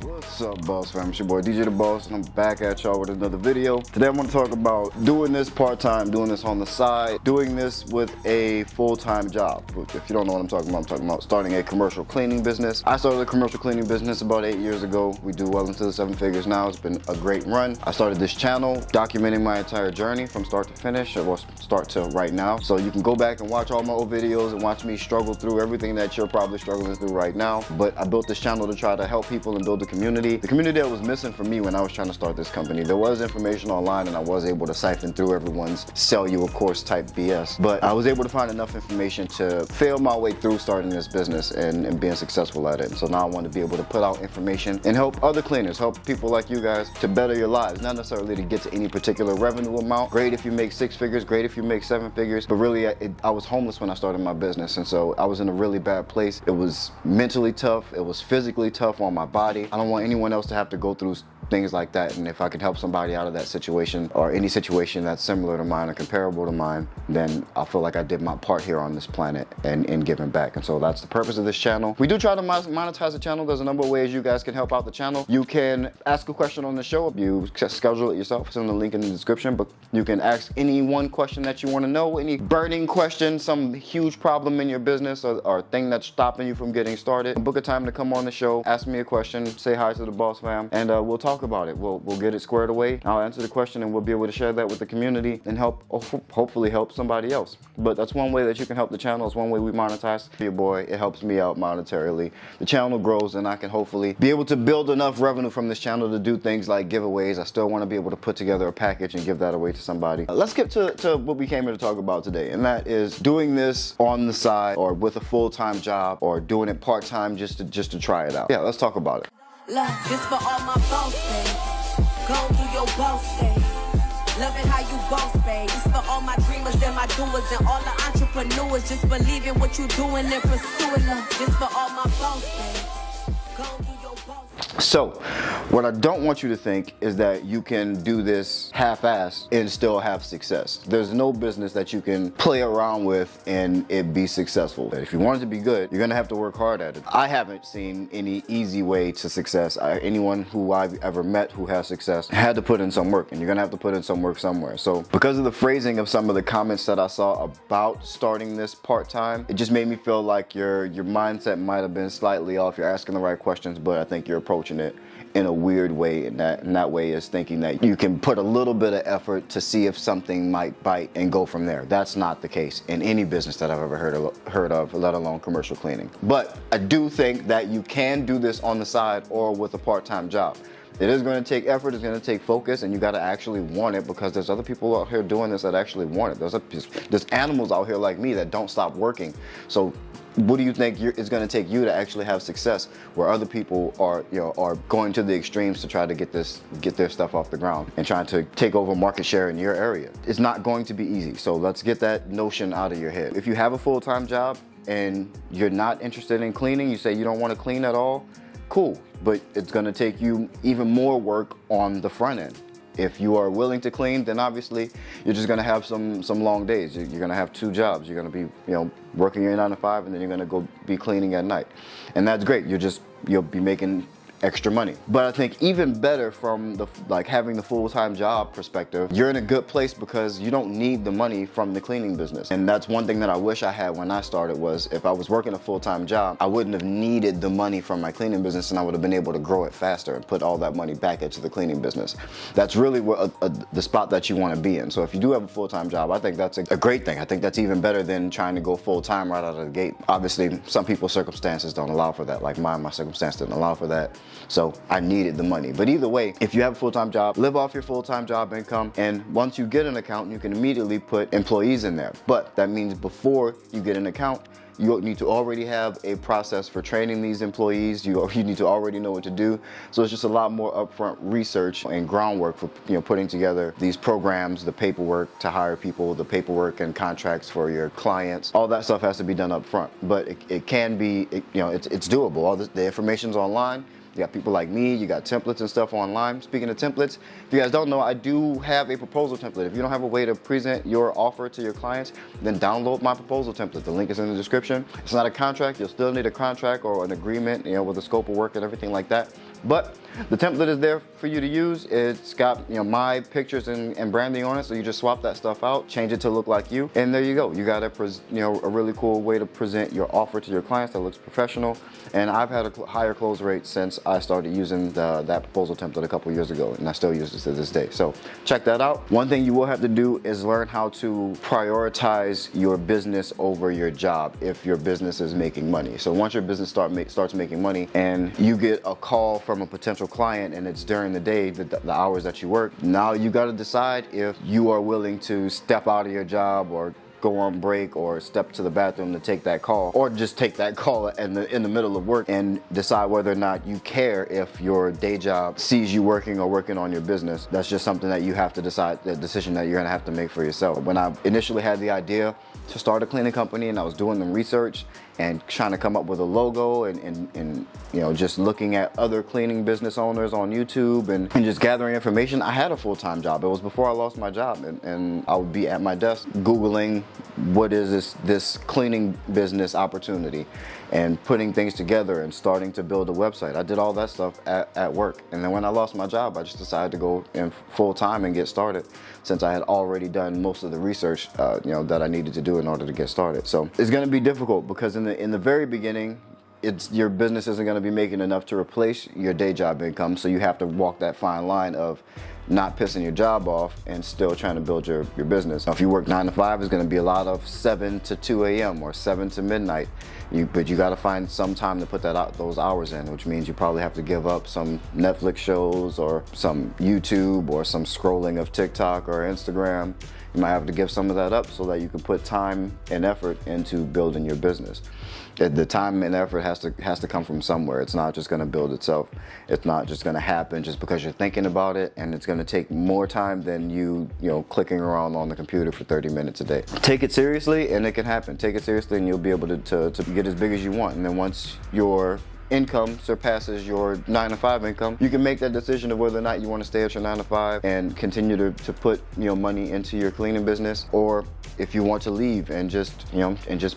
What's up, Boss Fam? It's your boy DJ the Boss, and I'm back at y'all with another video. Today I want to talk about doing this part-time, doing this on the side, doing this with a full-time job. If you don't know what I'm talking about starting a commercial cleaning business. I started a commercial cleaning business about 8 years ago. We do well into the 7 figures now. It's been a great run. I started this channel documenting my entire journey from start to finish, or start to right now. So you can go back and watch all my old videos and watch me struggle through everything that you're probably struggling through right now. But I built this channel to try to help people and build a community. The community that was missing for me when I was trying to start this company. There was information online and I was able to siphon through everyone's sell you a course type BS. But I was able to find enough information to fail my way through starting this business and being successful at it. So now I want to be able to put out information and help other cleaners, help people like you guys to better your lives. Not necessarily to get to any particular revenue amount. Great if you make 6 figures, great if you make 7 figures. But really, I was homeless when I started my business. And so I was in a really bad place. It was mentally tough. It was physically tough on my body. I don't want anyone else to have to go through things like that, and if I can help somebody out of that situation or any situation that's similar to mine or comparable to mine, then I feel like I did my part here on this planet and in giving back. And so that's the purpose of this channel. We do try to monetize the channel. There's a number of ways you guys can help out the channel. You can ask a question on the show. You schedule it yourself. It's in the link in the description, but you can ask any one question that you want to know, any burning question, some huge problem in your business or thing that's stopping you from getting started. Book a time to come on the show, ask me a question, say hi to the Boss Fam, and we'll talk about it. We'll get it squared away. I'll answer the question and we'll be able to share that with the community and hopefully help somebody else. But that's one way that you can help the channel. It's one way we monetize. Your boy, it helps me out monetarily. The channel grows and I can hopefully be able to build enough revenue from this channel to do things like giveaways. I still want to be able to put together a package and give that away to somebody. Let's get to what we came here to talk about today, and that is doing this on the side or with a full-time job or doing it part-time just to try it out. Yeah, let's talk about it. Love, this for all my boss days. Go do your boss days. Love it how you boss, babe. This for all my dreamers and my doers and all the entrepreneurs. Just believe in what you're doing and pursuing love. This for all my boss days. Go do your boss. So, what I don't want you to think is that you can do this half-assed and still have success. There's no business that you can play around with and it be successful. If you want it to be good, you're gonna have to work hard at it. I haven't seen any easy way to success. Anyone who I've ever met who has success had to put in some work, and you're gonna have to put in some work somewhere. So, because of the phrasing of some of the comments that I saw about starting this part-time, it just made me feel like your mindset might have been slightly off. You're asking the right questions, but I think you're approaching it in a weird way, and that way is thinking that you can put a little bit of effort to see if something might bite and go from there. That's not the case in any business that I've ever heard of, let alone commercial cleaning. But I do think that you can do this on the side or with a part-time job. It is going to take effort, it's going to take focus, and you got to actually want it, because there's other people out here doing this that actually want it. There's animals out here like me that don't stop working. So what do you think it's going to take you to actually have success where other people are going to the extremes to try to get their stuff off the ground and trying to take over market share in your area? It's not going to be easy. So let's get that notion out of your head. If you have a full-time job and you're not interested in cleaning, you say you don't want to clean at all, cool, but it's going to take you even more work on the front end. If you are willing to clean, then obviously you're just going to have some long days. You're going to have 2 jobs. You're going to be working your 9 to 5, and then you're going to go be cleaning at night, and that's great. You'll be making extra money. But I think even better from having the full-time job perspective, you're in a good place because you don't need the money from the cleaning business. And that's one thing that I wish I had when I started, was if I was working a full-time job, I wouldn't have needed the money from my cleaning business, and I would have been able to grow it faster and put all that money back into the cleaning business. That's really the spot that you want to be in. So if you do have a full-time job, I think that's a great thing. I think that's even better than trying to go full-time right out of the gate. Obviously, some people's circumstances don't allow for that. Like mine, my circumstance didn't allow for that. So I needed the money. But either way, if you have a full-time job, live off your full-time job income, and once you get an account, you can immediately put employees in there. But that means before you get an account, you need to already have a process for training these employees. You need to already know what to do. So it's just a lot more upfront research and groundwork for putting together these programs, the paperwork to hire people, the paperwork and contracts for your clients. All that stuff has to be done up front. But it can be, it's doable. All the information's online. You got people like me, you got templates and stuff online. Speaking of templates, if you guys don't know, I do have a proposal template. If you don't have a way to present your offer to your clients, then download my proposal template. The link is in the description. It's not a contract. You'll still need a contract or an agreement, with the scope of work and everything like that. But the template is there for you to use. It's got, you know, my pictures and branding on it, so you just swap that stuff out, change it to look like you, and there you go. You got a really cool way to present your offer to your clients that looks professional. And I've had a higher close rate since I started using that proposal template a couple years ago, and I still use it to this day. So check that out. One thing you will have to do is learn how to prioritize your business over your job if your business is making money. So once your business starts making money and you get a call from a potential client and it's during the day, the hours that you work, now you got to decide if you are willing to step out of your job or go on break or step to the bathroom to take that call, or just take that call in the middle of work and decide whether or not you care if your day job sees you working or working on your business. That's just something that you have to decide, the decision that you're gonna have to make for yourself. When I initially had the idea to start a cleaning company and I was doing the research and trying to come up with a logo and you know, just looking at other cleaning business owners on YouTube and just gathering information, I had a full-time job. It was before I lost my job, and I would be at my desk Googling what is this cleaning business opportunity and putting things together and starting to build a website. I did all that stuff at work. And then when I lost my job, I just decided to go in full-time and get started, since I had already done most of the research you know, that I needed to do in order to get started. So it's gonna be difficult because in the very beginning, your business isn't going to be making enough to replace your day job income, so you have to walk that fine line of not pissing your job off and still trying to build your business. Now, if you work 9 to 5, it's going to be a lot of 7 to 2 a.m. or 7 to midnight. But you got to find some time to put those hours in, which means you probably have to give up some Netflix shows or some YouTube or some scrolling of TikTok or Instagram. You might have to give some of that up so that you can put time and effort into building your business. The time and effort has to come from somewhere. It's not just going to build itself. It's not just going to happen just because you're thinking about it, and it's going to take more time than you know, clicking around on the computer for 30 minutes a day. Take it seriously and it can happen. Take it seriously and you'll be able to get as big as you want. And then once your income surpasses your 9 to 5 income, you can make that decision of whether or not you want to stay at your 9 to 5 and continue to put, you know, money into your cleaning business, or if you want to leave and just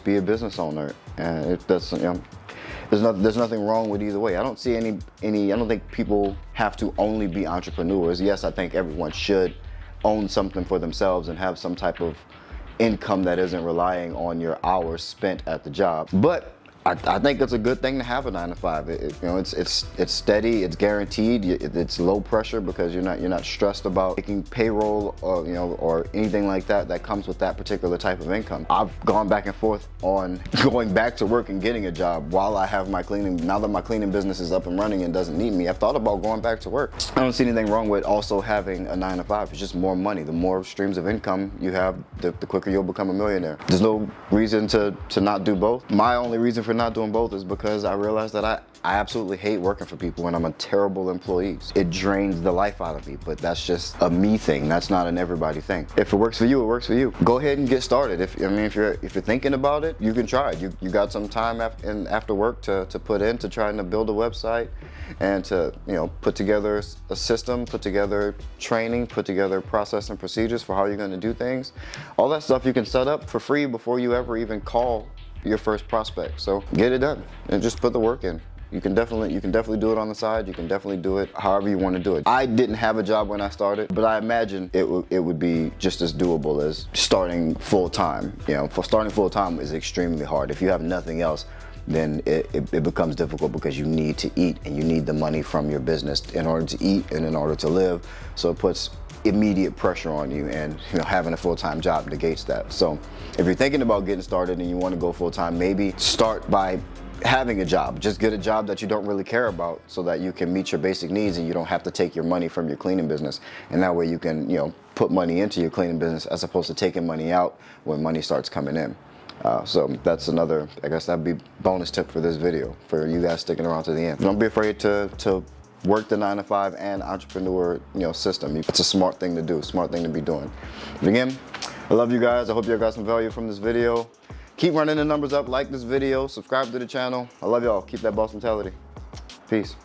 be a business owner. And there's nothing wrong with either way. I don't see I don't think people have to only be entrepreneurs. Yes, I think everyone should own something for themselves and have some type of income that isn't relying on your hours spent at the job. But I think it's a good thing to have a 9 to 5. You know, it's steady, it's guaranteed, it's low pressure because you're not stressed about making payroll or, you know, or anything like that comes with that particular type of income. I've gone back and forth on going back to work and getting a job while I have my cleaning. Now that my cleaning business is up and running and doesn't need me, I've thought about going back to work. I don't see anything wrong with also having a 9 to 5. It's just more money. The more streams of income you have, the quicker you'll become a millionaire. There's no reason to not do both. My only reason for not doing both is because I realized that I absolutely hate working for people and I'm a terrible employee. It drains the life out of me, but that's just a me thing. That's not an everybody thing. If it works for you, it works for you. Go ahead and get started. If you're thinking about it, you can try it. You got some time after work to put into trying to build a website and to, you know, put together a system, put together training, put together process and procedures for how you're going to do things. All that stuff you can set up for free before you ever even call your first prospect. So get it done and just put the work in. You can definitely do it on the side. You can definitely do it however you want to do it. I didn't have a job when I started, but I imagine it would be just as doable as starting full time. You know, for starting full time is extremely hard. If you have nothing else, then it becomes difficult because you need to eat and you need the money from your business in order to eat and in order to live. So it puts immediate pressure on you, and, you know, having a full-time job negates that. So if you're thinking about getting started and you want to go full-time, maybe start by having a job. Just get a job that you don't really care about so that you can meet your basic needs and you don't have to take your money from your cleaning business. And that way you can, you know, put money into your cleaning business as opposed to taking money out when money starts coming in. So that's another, I guess that'd be bonus tip for this video for you guys sticking around to the end. Don't be afraid to work the 9 to 5 and entrepreneur, you know, system. It's a smart thing to do, smart thing to be doing. But again, I love you guys. I hope you got some value from this video. Keep running the numbers up, like this video, subscribe to the channel. I love y'all. Keep that boss mentality. Peace.